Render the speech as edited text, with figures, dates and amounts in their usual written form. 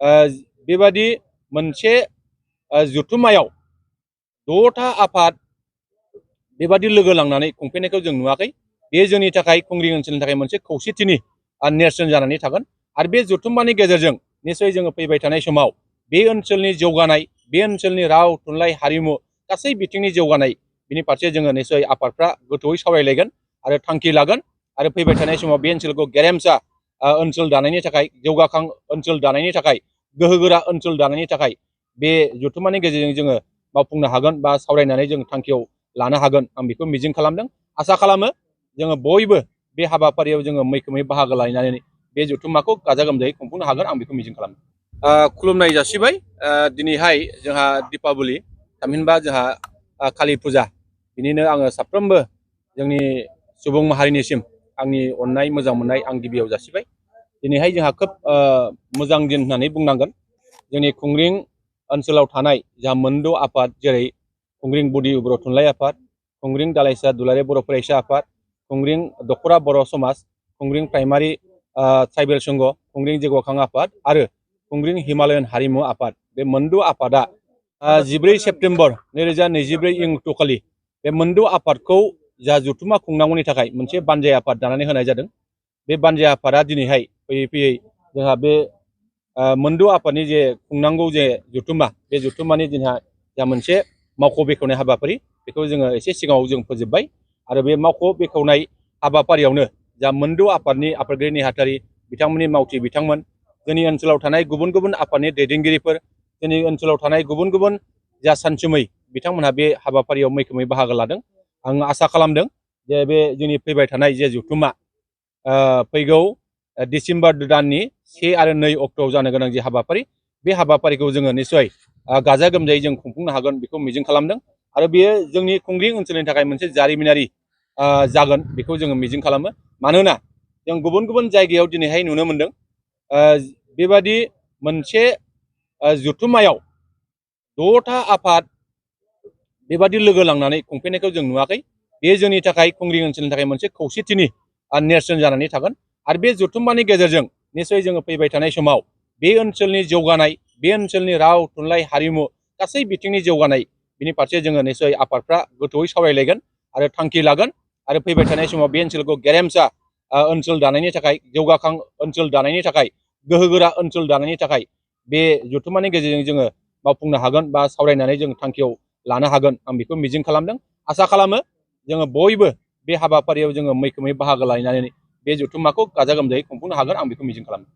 बेबादि मोनसे जथुम्मायाव 6टा आफाद बेबादि लोगो लांनानै खुंफैनायखौ जों नुवाखै। बे जोंनि थाखाय खुंग्रिं ओनसोलनि थाखाय मोनसे खौसेथिनि नेरसोन जानानै थागोन। आरो बे जथुम्मानि गेजेरजों निसय जोङो फैबाय थानाय समाव बे ओनसोलनि जौगानाय, बे ओनसोलनि राव, थुनलाइ, हारिमु गासै बिथिंनि जौगानाय बिनि फारसे जोङो निसय आफादफ्रा गोथौयै सावरायलायगोन आरो थांखि लागोन। आरो फैबाय थानाय समाव बे ओनसोलखौ गेरेमसा ओनसोल दानायनि थाखाय, जौगाखां ओनसोल दानायनि थाखाय, गोहोगोरा ओनसोल दानायनि थाखाय बे जथुम्मानि गेजेरजों जोङो मावफुंनो हागोन बा सावरायनानै जों थांखियाव लानो हागोन, आं बेखौ मिजिं खालामदों। आसा खालामो जोङो बयबो बे हाबाफारियाव जोङो मैखोमै बाहागो लानानै बे जथुम्माखौ गाजा गोमजायै खुंफुंनो हागोन, आं बेखौ मिजिं खालामदों। खुलुमनाय जासिबाय। दिनैहाय जोंहा दीपावली, थामहिनबा जोंहा कालि फुजा। बिनिनो आङो साफ्रोमबो जोंनि सुबुं माहारिनिसिम आंनि अननाय, मोजां मोननाय आं गिबियाव जासिबाय। दिनैहाय जोंहा खोब मोजां दिन होननानै बुंनांगोन। जोंनि खुंग्रिं ओनसोलाव थानाय जा मोनद' आफाद, जेरै खुंग्रिं बुदि बर' थुनलाइ आफाद, खुंग्रिं दालाइसा दुलाराय बर' फरायसा आफाद, खुंग्रिं दख'रा बर' समाज, खुंग्रिं प्राइमारि ट्राइबेल संघ, खुंग्रिं जौगाखां आफाद आरो खुंग्रिं हिमालयान हारिमु आफाद, बे मोनद' आफादा 14 सेप्तेम्बर 2024 इं अक्ट'खालि बे मोनद' आफादखौ जा जथुम्मा खुंनांगौनि थाखाय मोनसे बानजाय आफाद दानानै होनाय जादों। बे बानजाय आफादा दिनैहाय फैयै फैयै जोंहा बे मोनद' आफादनि जे खुंनांगौ जे जथुम्मा, बे जथुम्मानि जोंहा जा मोनसे मावख' बेखेवनाय हाबाफारि, बेखौ जोङो एसे सिगाङाव जों फोजोबबाय। आरो बे मावख' बेखेवनाय हाबाफारियावनो जा मोनद' आफादनि आफादगिरि नेहाथारि बिथांमोननि मावथि बिथांमोन, जोंनि ओनसोलाव थानाय गुबुन गुबुन आफादनि दैदेनगिरिफोर, जोंनि ओनसोलाव थानाय गुबुन गुबुन जा सानसुमै बिथांमोनहा बे हाबाफारियाव मैखोमै बाहागो लादों। आं आसा खालामदों जे बे जोंनि फैबाय थानाय जे जथुम्मा, फैगौ डिसेम्बर दाननि 1 आरो 2 अक्ट'आव जानो गोनां जे हाबाफारि, बे हाबाफारिखौ जोङो निस्सय गाजा गोमजायै जों खुंफुंनो हागोन, बेखौ मिजिं खालामदों। आरो बेयो जोंनि खुंग्रिं ओनसोलनि थाखाय मोनसे जारिमिनारि जागोन, बेखौ जोङो मिजिं खालामो। मानोना जों गुबुन गुबुन जायगायाव दिनैहाय नुनो मोनदों बेबादि मोनसे जथुम्मायाव 6टा आफाद बेबादि लोगो लांनानै खुंफैनायखौ जों नुवाखै। बे जोंनि थाखाय खुंग्रिं ओनसोलनि थाखाय मोनसे खौसेथिनि नेरसोन जानानै थागोन। आरो बे जथुम्मानि गेजेरजों निसय जोङो फैबाय थानाय समाव बे ओनसोलनि जौगानाय, बे ओनसोलनि राव, थुनलाइ, हारिमु गासै बिथिंनि जौगानाय बिनि फारसे जोङो निसय आफादफ्रा गोथौयै सावरायलायगोन आरो थांखि लागोन। आरो फैबाय थानाय समाव बे ओनसोलखौ गेरेमसा ओनसोल दानायनि थाखाय, जौगाखां ओनसोल दानायनि थाखाय, गोहोगोरा ओनसोल दानायनि थाखाय बे जथुम्मानि गेजेरजों जोङो मावफुंनो हागोन बा सावरायनानै जों थांखियाव लानो हागोन, आं बेखौ मिजिं खालामदों। आसा खालामो जोङो बयबो बे हाबाफारियाव जोङो मैखोमै बाहागो लानानै बे जथुम्माखौ गाजा गोमजायै खुंफुंनो हागोन, आं बेखौ मिजिं खालामदों।